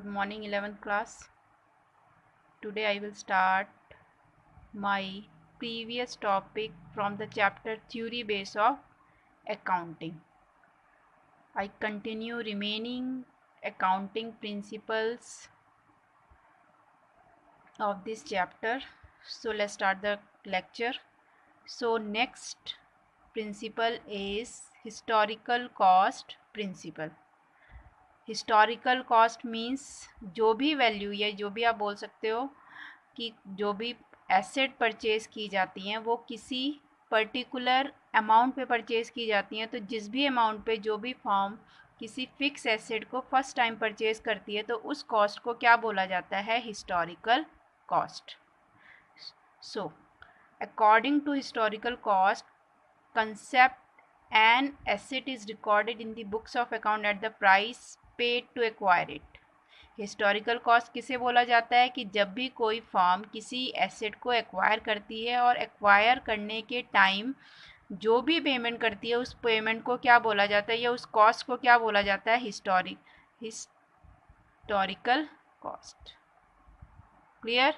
Good morning 11th class. Today I will start my previous topic from the chapter Theory Base of Accounting. I continue remaining accounting principles of this chapter. So let's start the lecture. So next principle is historical cost principle. Historical cost means जो भी value या जो भी आप बोल सकते हो कि जो भी एसेट परचेज की जाती हैं वो किसी पर्टिकुलर अमाउंट पे परचेज की जाती हैं, तो जिस भी अमाउंट पे जो भी फर्म किसी फिक्स एसेट को फर्स्ट टाइम परचेज करती है तो उस कॉस्ट को क्या बोला जाता है? Historical cost. So according to historical cost concept, an asset is recorded in the books of account at the price paid to acquire it. Historical cost किसे बोला जाता है? कि जब भी कोई फर्म किसी एसेट को एक्वायर करती है और एक्वायर करने के टाइम जो भी पेमेंट करती है उस पेमेंट को क्या बोला जाता है या उस कॉस्ट को क्या बोला जाता है? Historical cost. Clear?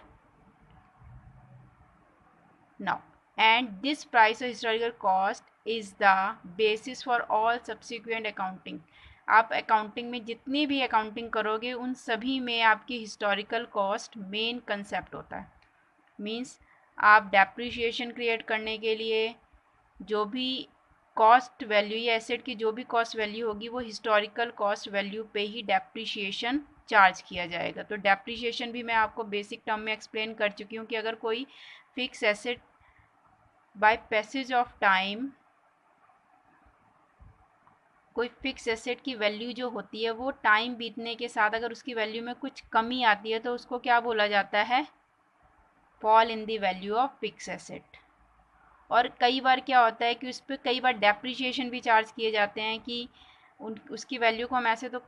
Now, and this price of historical cost is the basis for all subsequent accounting. आप अकाउंटिंग में जितनी भी अकाउंटिंग करोगे उन सभी में आपकी हिस्टोरिकल कॉस्ट मेन कंसेप्ट होता है. मीन्स आप डेप्रिशिएशन क्रिएट करने के लिए जो भी कॉस्ट वैल्यू या एसेट की जो भी कॉस्ट वैल्यू होगी वो हिस्टोरिकल कॉस्ट वैल्यू पे ही डेप्रिशिएशन चार्ज किया जाएगा. तो डेप्रिशिएशन भी मैं आपको बेसिक टर्म में एक्सप्लेन कर चुकी हूँ कि अगर कोई fix asset by passage of time कोई फिक्स एसेट की वैल्यू जो होती है वो टाइम बीतने के साथ अगर उसकी वैल्यू में कुछ कमी आती है तो उसको क्या बोला जाता है? Fall in the value of fix asset. और कई बार क्या होता है कि उस पर कई बार डेप्रिशिएशन भी चार्ज किए जाते हैं कि उसकी वैल्यू को हम ऐसे तो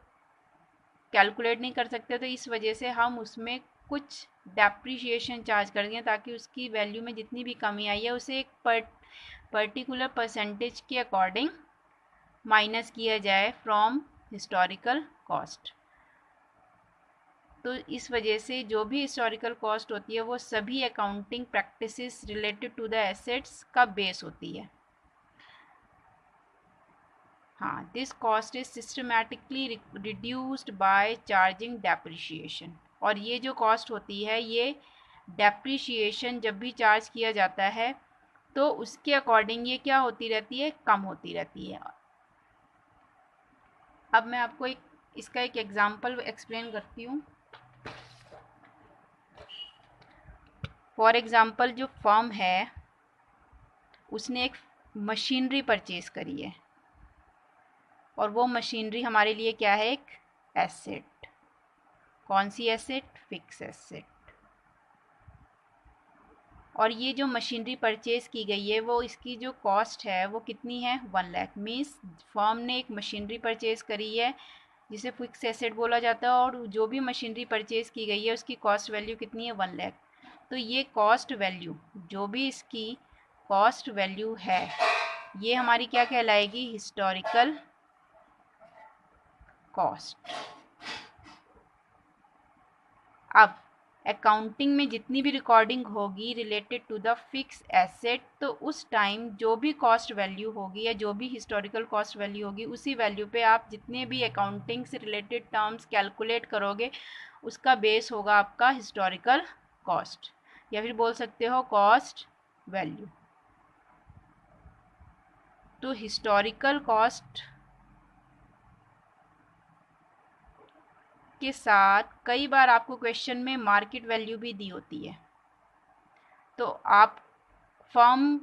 कैलकुलेट नहीं कर सकते, तो इस वजह से हम उसमें कुछ डेप्रिशिएशन चार्ज कर दें ताकि उसकी वैल्यू में जितनी भी कमी आई है उसे एक पर्टिकुलर परसेंटेज के अकॉर्डिंग माइनस किया जाए फ्रॉम हिस्टोरिकल कॉस्ट. तो इस वजह से जो भी हिस्टोरिकल कॉस्ट होती है वो सभी accounting practices related to the assets का बेस होती है. हाँ, this cost is systematically reduced by charging depreciation. और ये जो कॉस्ट होती है ये डेप्रिशिएशन जब भी चार्ज किया जाता है तो उसके अकॉर्डिंग ये क्या होती रहती है? कम होती रहती है. अब मैं आपको इसका एक एग्जांपल एक्सप्लेन करती हूँ. फॉर एग्जांपल जो फर्म है उसने एक मशीनरी परचेज करी है और वो मशीनरी हमारे लिए क्या है? एक एसेट. कौन सी एसेट? Fix asset. और ये जो मशीनरी परचेज की गई है वो इसकी जो कॉस्ट है वो कितनी है? 1 लाख. मीन्स फर्म ने एक मशीनरी परचेज करी है जिसे फिक्स एसेट बोला जाता है और जो भी मशीनरी परचेज की गई है उसकी कॉस्ट वैल्यू कितनी है? 1 लाख. तो ये कॉस्ट वैल्यू जो भी इसकी कॉस्ट वैल्यू है ये हमारी क्या कहलाएगी? Historical cost. अब अकाउंटिंग में जितनी भी रिकॉर्डिंग होगी related to the fix asset तो उस टाइम जो भी कॉस्ट वैल्यू होगी या जो भी हिस्टोरिकल कॉस्ट वैल्यू होगी उसी वैल्यू पे आप जितने भी अकाउंटिंग से रिलेटेड टर्म्स कैलकुलेट करोगे उसका बेस होगा आपका हिस्टोरिकल कॉस्ट या फिर बोल सकते हो कॉस्ट वैल्यू. तो हिस्टोरिकल कॉस्ट के साथ कई बार आपको क्वेश्चन में मार्केट वैल्यू भी दी होती है. तो आप फर्म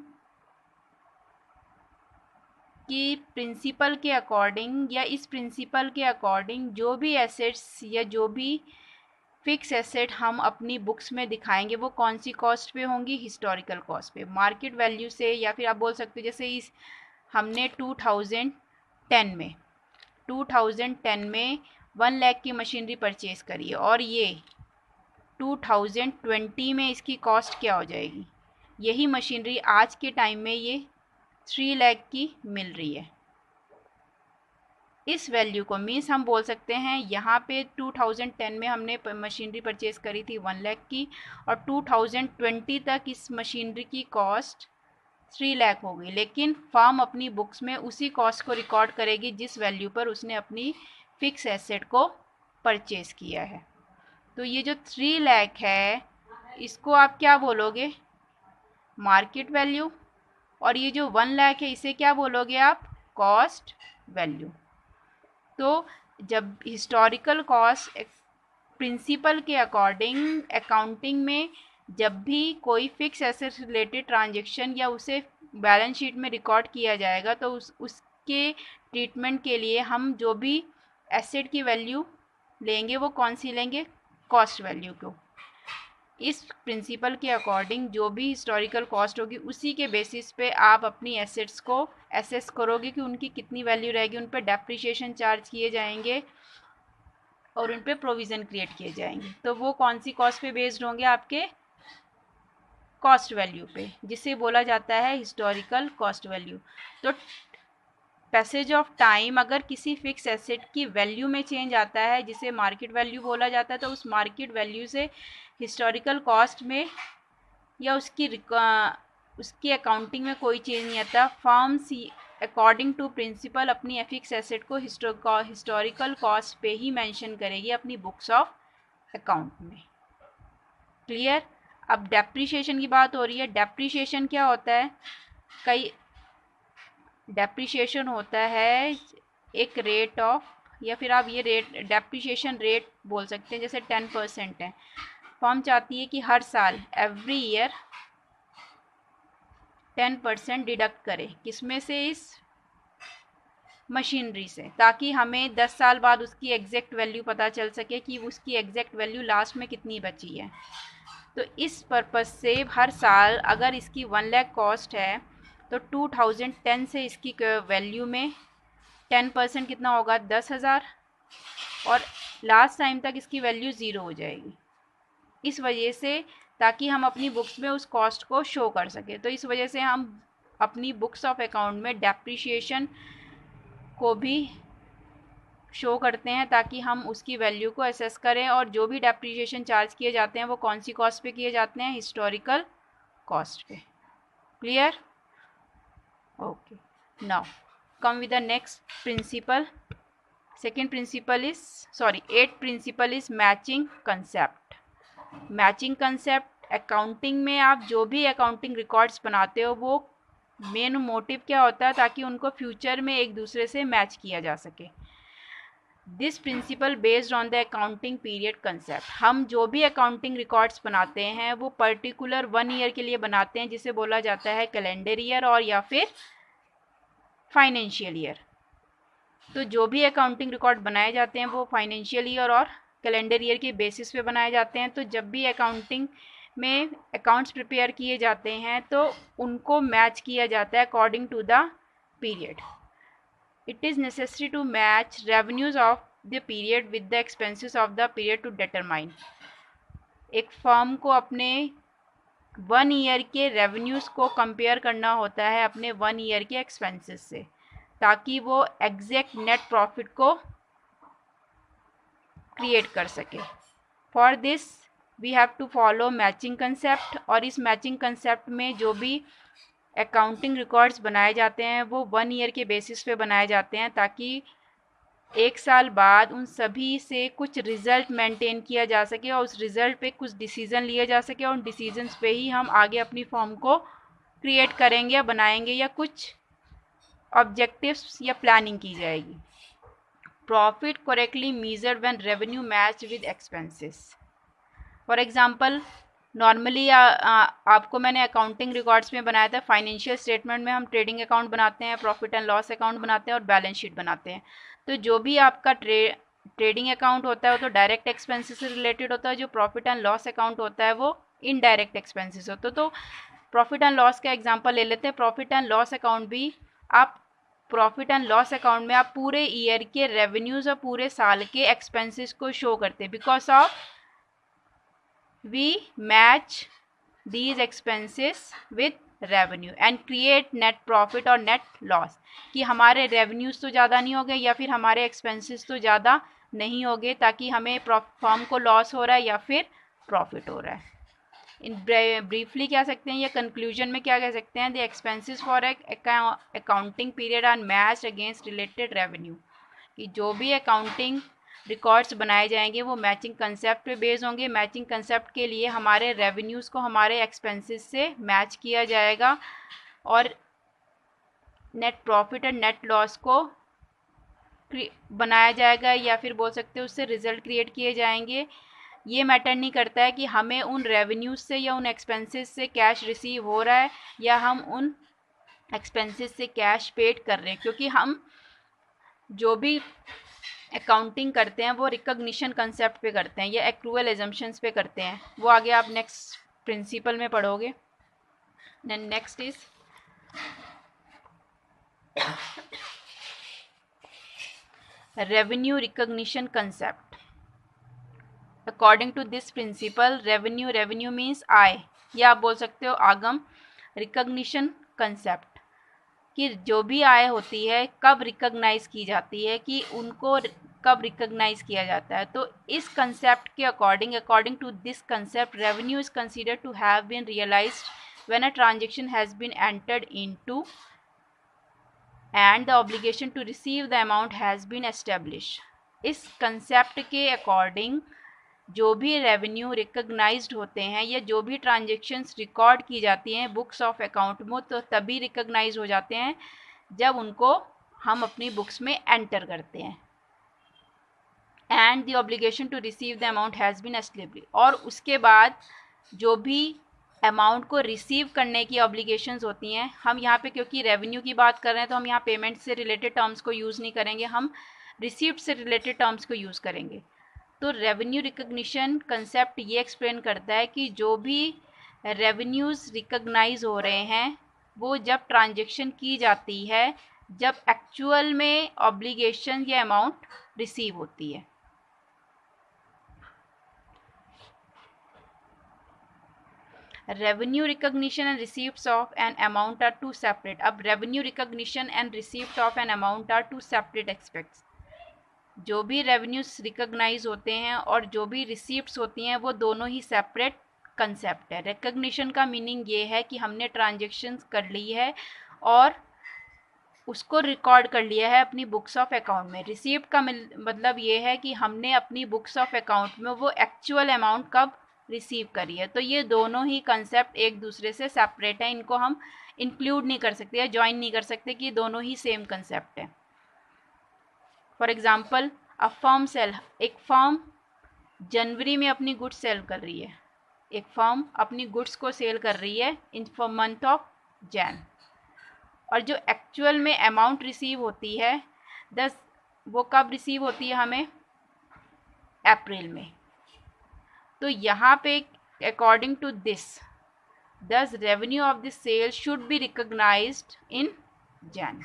की प्रिंसिपल के अकॉर्डिंग या इस प्रिंसिपल के अकॉर्डिंग जो भी एसेट्स या जो भी फिक्स एसेट हम अपनी बुक्स में दिखाएंगे वो कौन सी कॉस्ट पे होंगी? हिस्टोरिकल कॉस्ट पे. मार्केट वैल्यू से या फिर आप बोल सकते हो जैसे इस हमने 2010 में 1 लाख की मशीनरी परचेज करी है और ये 2020 में इसकी कॉस्ट क्या हो जाएगी? यही मशीनरी आज के टाइम में ये 3 लाख की मिल रही है. इस वैल्यू को मीन्स हम बोल सकते हैं यहाँ पे 2010 में हमने मशीनरी परचेज करी थी 1 लाख की, और 2020 तक इस मशीनरी की कॉस्ट 3 लाख हो गई, लेकिन फर्म अपनी बुक्स में उसी कॉस्ट को रिकॉर्ड करेगी जिस वैल्यू पर उसने अपनी फिक्स एसेट को परचेज किया है। तो ये जो 3 लाख है इसको आप क्या बोलोगे, मार्केट वैल्यू, और ये जो 1 लाख है इसे क्या बोलोगे आप, कॉस्ट वैल्यू। तो जब हिस्टोरिकल कॉस्ट प्रिंसिपल के अकॉर्डिंग अकाउंटिंग में जब भी कोई फिक्स एसेट रिलेटेड ट्रांजैक्शन या उसे बैलेंस शीट में रिकॉर्ड किया जाएगा तो उसके ट्रीटमेंट के लिए हम जो भी एसेट की वैल्यू लेंगे वो कौन सी लेंगे, कॉस्ट वैल्यू को। इस प्रिंसिपल के अकॉर्डिंग जो भी हिस्टोरिकल कॉस्ट होगी उसी के बेसिस पे आप अपनी एसेट्स को एसेस करोगे कि उनकी कितनी वैल्यू रहेगी, उन पर डेप्रिसिएशन चार्ज किए जाएंगे और उन पर प्रोविज़न क्रिएट किए जाएंगे। तो वो कौन सी कॉस्ट पे बेस्ड होंगे, आपके कॉस्ट वैल्यू पे, जिसे बोला जाता है हिस्टोरिकल कॉस्ट वैल्यू। तो पैसेज ऑफ टाइम अगर किसी फिक्स एसेट की वैल्यू में चेंज आता है जिसे मार्केट वैल्यू बोला जाता है, तो उस मार्केट वैल्यू से हिस्टोरिकल कॉस्ट में या उसकी अकाउंटिंग में कोई चेंज नहीं आता। फर्म अकॉर्डिंग टू प्रिंसिपल अपनी फिक्स एसेट को हिस्टोरिकल कॉस्ट पे ही मेंशन करेगी अपनी बुक्स ऑफ अकाउंट में। क्लियर। अब डेप्रिसिएशन की बात हो रही है। डेप्रिसिएशन क्या होता है, कई डेप्रिसिएशन होता है एक रेट ऑफ, या फिर आप ये रेट डेप्रिसिएशन रेट बोल सकते हैं, जैसे 10% है। फर्म चाहती है कि हर साल एवरी ईयर 10% डिडक्ट करे, किसमें से, इस मशीनरी से, ताकि हमें 10 साल बाद उसकी एग्जैक्ट वैल्यू पता चल सके कि उसकी एग्जैक्ट वैल्यू लास्ट में कितनी बची है। तो इस पर्पज़ से हर साल अगर इसकी 1 लाख कॉस्ट है तो 2010 से इसकी वैल्यू में 10% कितना होगा, 10,000, और लास्ट टाइम तक इसकी वैल्यू 0 हो जाएगी। इस वजह से ताकि हम अपनी बुक्स में उस कॉस्ट को शो कर सकें, तो इस वजह से हम अपनी बुक्स ऑफ अकाउंट में डेप्रिसिएशन को भी शो करते हैं ताकि हम उसकी वैल्यू को असेस करें। और जो भी डेप्रिसिएशन चार्ज किए जाते हैं वो कौन सी कॉस्ट पे किए जाते हैं, हिस्टोरिकल कॉस्ट पे। Clear. Okay, now come with the next principle. Second principle is at principle is matching concept. Matching concept accounting में आप जो भी अकाउंटिंग रिकॉर्ड्स बनाते हो वो मेन मोटिव क्या होता है, ताकि उनको फ्यूचर में एक दूसरे से मैच किया जा सके। This principle based on the accounting period concept. हम जो भी अकाउंटिंग रिकॉर्ड्स बनाते हैं वो पर्टिकुलर 1 ईयर के लिए बनाते हैं, जिसे बोला जाता है कैलेंडर ईयर और या फिर फाइनेंशियल ईयर। तो जो भी अकाउंटिंग रिकॉर्ड बनाए जाते हैं वो फाइनेंशियल ईयर और कैलेंडर ईयर के बेसिस पे बनाए जाते हैं। तो जब भी अकाउंटिंग में अकाउंट्स प्रिपेयर किए जाते हैं तो उनको मैच किया जाता है according to the period. It is necessary to match revenues of the period with the expenses of the period to determine। एक फर्म को अपने 1 ईयर के रेवेन्यूज़ को कंपेयर करना होता है अपने 1 ईयर के एक्सपेंसेस से, ताकि वो एग्जैक्ट नेट प्रॉफिट को क्रिएट कर सके। For this we have to follow matching concept. और इस मैचिंग कंसेप्ट में जो भी अकाउंटिंग रिकॉर्ड्स बनाए जाते हैं वो 1 ईयर के बेसिस पे बनाए जाते हैं, ताकि 1 साल बाद उन सभी से कुछ रिज़ल्ट मेंटेन किया जा सके और उस रिज़ल्ट पे कुछ डिसीज़न लिए जा सके, और उन डिसीजंस पे ही हम आगे अपनी फॉर्म को क्रिएट करेंगे या बनाएंगे, या कुछ ऑब्जेक्टिव्स या प्लानिंग की जाएगी। Profit correctly measured when revenue match with expenses. For example, normally आपको मैंने अकाउंटिंग रिकॉर्ड्स में बनाया था, फाइनेंशियल स्टेटमेंट में हम ट्रेडिंग अकाउंट बनाते हैं, प्रॉफिट एंड लॉस अकाउंट बनाते हैं और बैलेंस शीट बनाते हैं। तो जो भी आपका ट्रेडिंग अकाउंट होता है वो तो डायरेक्ट एक्सपेंसेस से रिलेटेड होता है, जो प्रॉफिट एंड लॉस अकाउंट होता है वो इनडायरेक्ट एक्सपेंसेस होता है। तो प्रॉफिट एंड लॉस का एग्जाम्पल ले लेते हैं। प्रॉफिट एंड लॉस अकाउंट भी आप प्रॉफिट एंड लॉस अकाउंट में आप पूरे ईयर के रेवेन्यूज़ और पूरे साल के एक्सपेंसेस को शो करते हैं, because of we match these expenses with revenue and create net profit और नेट लॉस, कि हमारे रेवेन्यूज़ तो ज़्यादा नहीं हो गए या फिर हमारे एक्सपेंसेस तो ज़्यादा नहीं हो गए, ताकि हमें फर्म को लॉस हो रहा है या फिर प्रॉफिट हो रहा है। इन ब्रीफली कह सकते हैं या कंक्लूजन में क्या कह सकते हैं, the expenses for accounting period are matched against related revenue, कि जो भी अकाउंटिंग रिकॉर्ड्स बनाए जाएंगे वो मैचिंग कंसेप्ट पे बेस होंगे। मैचिंग कंसेप्ट के लिए हमारे रेवेन्यूज़ को हमारे एक्सपेंसेस से मैच किया जाएगा और नेट प्रॉफिट और नेट लॉस को बनाया जाएगा, या फिर बोल सकते हैं उससे रिजल्ट क्रिएट किए जाएंगे। ये मैटर नहीं करता है कि हमें उन रेवेन्यूज से या उन एक्सपेंसेस से कैश रिसीव हो रहा है या हम उन एक्सपेंसेस से कैश पेड कर रहे हैं, क्योंकि हम जो भी अकाउंटिंग करते हैं वो रिकॉग्निशन कंसेप्ट पे करते हैं या एक्रूअल एजम्पशंस पे करते हैं। वो आगे आप नेक्स्ट प्रिंसिपल में पढ़ोगे। Next is revenue recognition concept. According to this principle revenue means आय, या आप बोल सकते हो आगम। रिकॉग्निशन कंसेप्ट, कि जो भी आय होती है कब रिकॉग्नाइज की जाती है, कि उनको कब रिकॉग्नाइज किया जाता है। तो इस कंसेप्ट के according to this concept revenue is considered to have been realised when a transaction has been entered into and the obligation to receive the amount has been established। इस कंसेप्ट के according जो भी revenue recognised होते हैं या जो भी transactions record की जाती हैं बुक्स ऑफ अकाउंट में, तो तभी रिकॉग्नाइज हो जाते हैं जब उनको हम अपनी बुक्स में एंटर करते हैं। And the obligation to receive the amount has been established, और उसके बाद जो भी अमाउंट को रिसीव करने की ऑब्लिगेशंस होती हैं, हम यहाँ पे क्योंकि रेवेन्यू की बात कर रहे हैं तो हम यहाँ पेमेंट से रिलेटेड टर्म्स को यूज़ नहीं करेंगे, हम रिसीप्ट से रिलेटेड टर्म्स को यूज़ करेंगे। तो रेवेन्यू रिकॉग्निशन कंसेप्ट ये एक्सप्लेन करता है कि जो भी रेवेन्यूज़ रिकॉग्नाइज हो रहे हैं वो जब ट्रांजैक्शन की जाती है, जब एक्चुअल में ऑब्लिगेशन या अमाउंट रिसीव होती है। Revenue recognition and receipts of an amount are two separate. अब revenue recognition and receipt of an amount are two separate aspects. जो भी रेवेन्यूज रिकॉग्नाइज होते हैं और जो भी रिसीप्ट्स होती हैं वो दोनों ही सेपरेट कंसेप्ट है। रिकॉग्निशन का मीनिंग ये है कि हमने ट्रांजैक्शंस कर ली है और उसको रिकॉर्ड कर लिया है अपनी बुक्स ऑफ अकाउंट में। रिसीप्ट का मतलब ये है कि हमने अपनी बुक्स ऑफ अकाउंट में वो एक्चुअल अमाउंट कब रिसीव करी है। तो ये दोनों ही कंसेप्ट एक दूसरे से सेपरेट हैं, इनको हम इंक्लूड नहीं कर सकते या ज्वाइन नहीं कर सकते कि दोनों ही सेम कंसेप्ट है। For example a firm sale, एक फर्म जनवरी में अपनी गुड्स सेल कर रही है, एक फर्म अपनी गुड्स को सेल कर रही है इन मंथ ऑफ जैन, और जो एक्चुअल में अमाउंट रिसीव होती है वो कब रिसीव होती है हमें, अप्रैल में। तो यहाँ पे according to this this revenue of this sale should be recognised in Jan.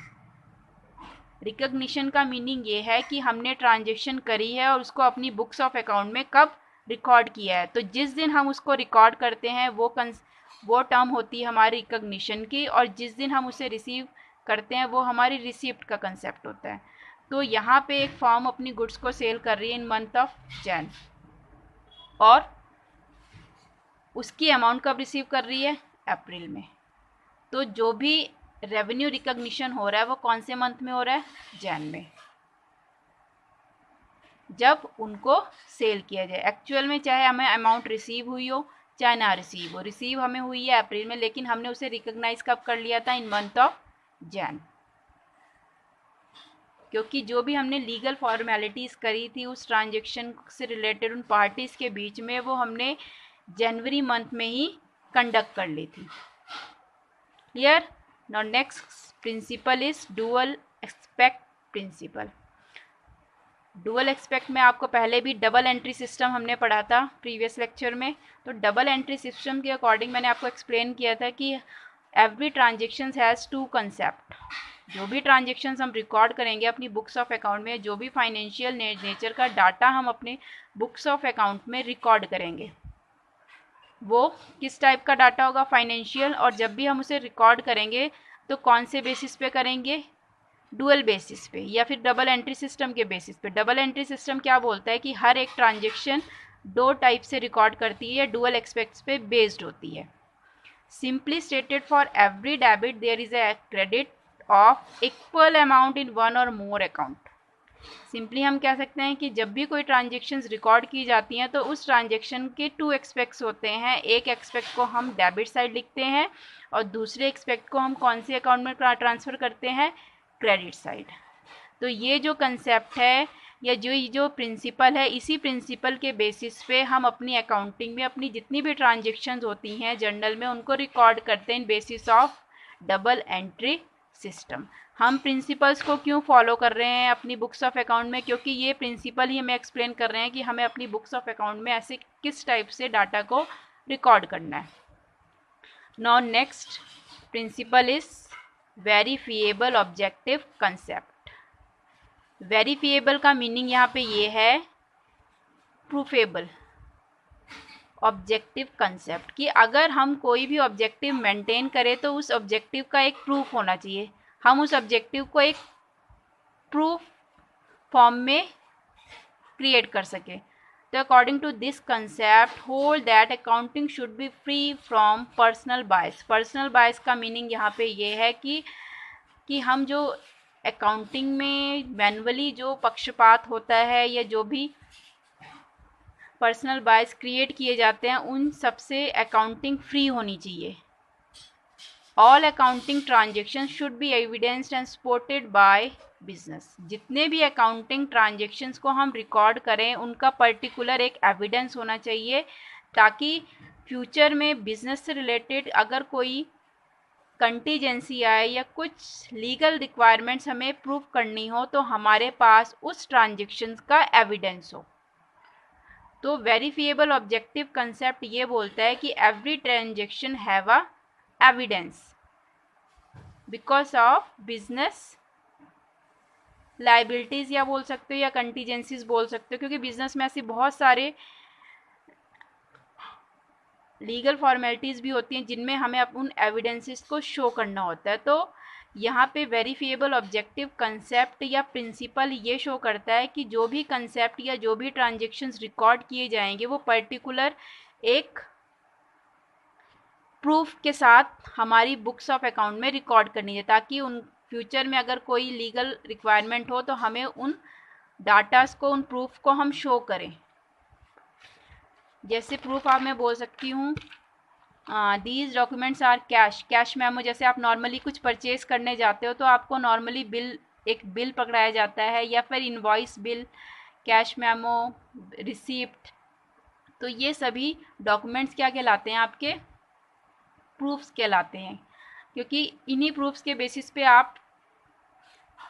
Recognition का मीनिंग ये है कि हमने ट्रांजैक्शन करी है और उसको अपनी बुक्स ऑफ अकाउंट में कब रिकॉर्ड किया है। तो जिस दिन हम उसको रिकॉर्ड करते हैं वो टर्म होती है हमारी रिकॉग्निशन की, और जिस दिन हम उसे रिसीव करते हैं वो हमारी रिसिप्ट का कंसेप्ट होता है। तो यहाँ पे एक फर्म अपनी गुड्स को सेल कर रही है इन मंथ ऑफ जैन, और उसकी अमाउंट कब रिसीव कर रही है, अप्रैल में। तो जो भी रेवेन्यू रिकॉग्निशन हो रहा है वो कौन से मंथ में हो रहा है, जैन में, जब उनको सेल किया जाए। एक्चुअल में चाहे हमें अमाउंट रिसीव हुई हो चाहे ना रिसीव हो, रिसीव हमें हुई है अप्रैल में, लेकिन हमने उसे रिकॉग्नाइज कब कर लिया था, इन मंथ ऑफ जैन। क्योंकि जो भी हमने लीगल फॉर्मेलिटीज़ करी थी उस ट्रांजैक्शन से रिलेटेड उन पार्टीज़ के बीच में, वो हमने जनवरी मंथ में ही कंडक्ट कर ली थी। Clear. Now next principle is dual aspect principle. Dual aspect में आपको पहले भी डबल एंट्री सिस्टम हमने पढ़ा था प्रीवियस लेक्चर में। तो डबल एंट्री सिस्टम के अकॉर्डिंग मैंने आपको एक्सप्लेन किया था कि every transaction has two concept. जो भी ट्रांजेक्शन्स हम रिकॉर्ड करेंगे अपनी बुक्स ऑफ अकाउंट में, जो भी फाइनेंशियल नेचर का डाटा हम अपने बुक्स ऑफ अकाउंट में रिकॉर्ड करेंगे, वो किस टाइप का डाटा होगा, फाइनेंशियल। और जब भी हम उसे रिकॉर्ड करेंगे तो कौन से बेसिस पे करेंगे, डुअल बेसिस पे या फिर डबल एंट्री सिस्टम के बेसिस पे। डबल एंट्री सिस्टम क्या बोलता है कि हर एक ट्रांजेक्शन दो टाइप से रिकॉर्ड करती है, डुअल एक्सपेक्ट्स पे बेस्ड होती है। Simply stated, for every debit there is a credit of equal amount in one or more account. Simply हम कह सकते हैं कि जब भी कोई ट्रांजेक्शन्स रिकॉर्ड की जाती हैं तो उस ट्रांजेक्शन के टू एक्सपेक्ट्स होते हैं। एक एक्सपेक्ट को हम डेबिट साइड लिखते हैं और दूसरे एक्सपेक्ट को हम कौन से अकाउंट में ट्रांसफ़र करते हैं, क्रेडिट साइड। तो ये जो कंसेप्ट है या जो प्रिंसिपल है, इसी प्रिंसिपल के बेसिस पे हम अपनी अकाउंटिंग में अपनी जितनी भी ट्रांजेक्शन्स होती हैं जर्नल में उनको रिकॉर्ड करते हैं in basis of double entry system. हम प्रिंसिपल्स को क्यों फॉलो कर रहे हैं अपनी बुक्स ऑफ अकाउंट में, क्योंकि ये प्रिंसिपल ही हमें एक्सप्लेन कर रहे हैं कि हमें अपनी बुक्स ऑफ अकाउंट में ऐसे किस टाइप से डाटा को रिकॉर्ड करना है। Now next principle is verifiable objective concept. Verifiable का मीनिंग यहाँ पे ये है प्रूफेबल ऑब्जेक्टिव कंसेप्ट, कि अगर हम कोई भी ऑब्जेक्टिव मेंटेन करें तो उस ऑब्जेक्टिव का एक प्रूफ होना चाहिए। हम उस ऑब्जेक्टिव को एक प्रूफ फॉर्म में क्रिएट कर सके। तो according to this concept hold that accounting should be free from personal bias. Personal bias का मीनिंग यहाँ पे ये है कि हम जो अकाउंटिंग में मैनुअली जो पक्षपात होता है या जो भी पर्सनल बायस क्रिएट किए जाते हैं उन सबसे अकाउंटिंग फ्री होनी चाहिए। All accounting transaction should be evidenced and supported by business. जितने भी अकाउंटिंग ट्रांजेक्शन्स को हम रिकॉर्ड करें उनका पर्टिकुलर एक एविडेंस होना चाहिए, ताकि फ्यूचर में बिजनेस से रिलेटेड अगर कोई कंटीजेंसी आए या कुछ लीगल रिक्वायरमेंट्स हमें प्रूव करनी हो तो हमारे पास उस ट्रांजेक्शन्स का एविडेंस हो। तो वेरीफिएबल ऑब्जेक्टिव कंसेप्ट ये बोलता है कि every transaction have a evidence because of business liabilities या बोल सकते हो या कंटीजेंसीज बोल सकते हो, क्योंकि बिजनेस में ऐसी बहुत सारे लीगल फॉर्मेलिटीज़ भी होती हैं जिनमें हमें उन एविडेंसेस को शो करना होता है। तो यहाँ पे वेरीफिएबल ऑब्जेक्टिव कंसेप्ट या प्रिंसिपल ये शो करता है कि जो भी कंसेप्ट या जो भी ट्रांजेक्शन्स रिकॉर्ड किए जाएंगे वो पर्टिकुलर एक प्रूफ के साथ हमारी बुक्स ऑफ अकाउंट में रिकॉर्ड करनी है, ताकि उन फ्यूचर में अगर कोई लीगल रिक्वायरमेंट हो तो हमें उन डाटास को, उन प्रूफ को हम शो करें। जैसे प्रूफ आप मैं बोल सकती हूँ these documents are cash memo. जैसे आप नॉर्मली कुछ परचेज करने जाते हो तो आपको नॉर्मली एक बिल पकड़ाया जाता है या फिर invoice bill, cash memo, receipt. तो ये सभी डॉक्यूमेंट्स क्या कहलाते हैं, आपके प्रूफ्स कहलाते हैं, क्योंकि इन्हीं प्रूफ्स के बेसिस पे आप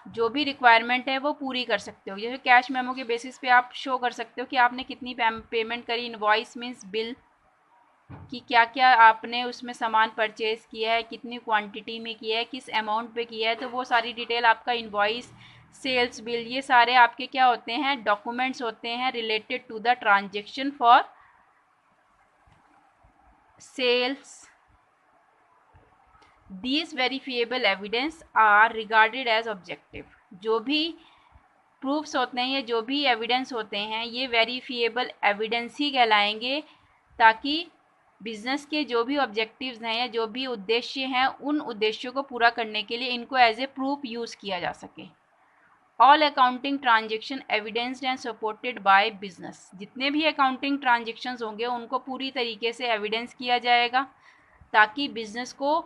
जो भी रिक्वायरमेंट है वो पूरी कर सकते हो। जैसे कैश मेमो के बेसिस पे आप शो कर सकते हो कि आपने कितनी पेमेंट करी। इनवॉइस मीन्स बिल, कि क्या क्या आपने उसमें सामान परचेज किया है, कितनी क्वांटिटी में किया है, किस अमाउंट पे किया है, तो वो सारी डिटेल आपका इनवॉइस, सेल्स बिल, ये सारे आपके क्या होते हैं, डॉक्यूमेंट्स होते हैं related to the transaction for sales. These verifiable evidence are regarded as objective। जो भी प्रूफ्स होते हैं या जो भी एविडेंस होते हैं ये वेरीफिएबल एविडेंस ही कहलाएंगे, ताकि बिजनेस के जो भी ऑब्जेक्टिव्स हैं या जो भी उद्देश्य हैं उन उद्देश्यों को पूरा करने के लिए इनको एज ए प्रूफ यूज़ किया जा सके। All accounting transaction evidenced and supported by business. जितने भी अकाउंटिंग ट्रांजेक्शन्स होंगे उनको पूरी तरीके से एविडेंस किया जाएगा, ताकि बिजनेस को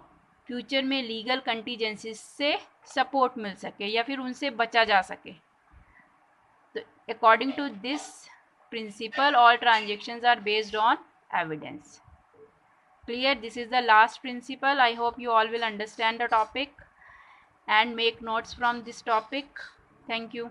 फ्यूचर में लीगल कंटीजेंसीज से सपोर्ट मिल सके या फिर उनसे बचा जा सके। तो according to this principle all transactions are based on evidence. Clear? This is the last principle. I hope you all will understand the topic and make notes from this topic. Thank you.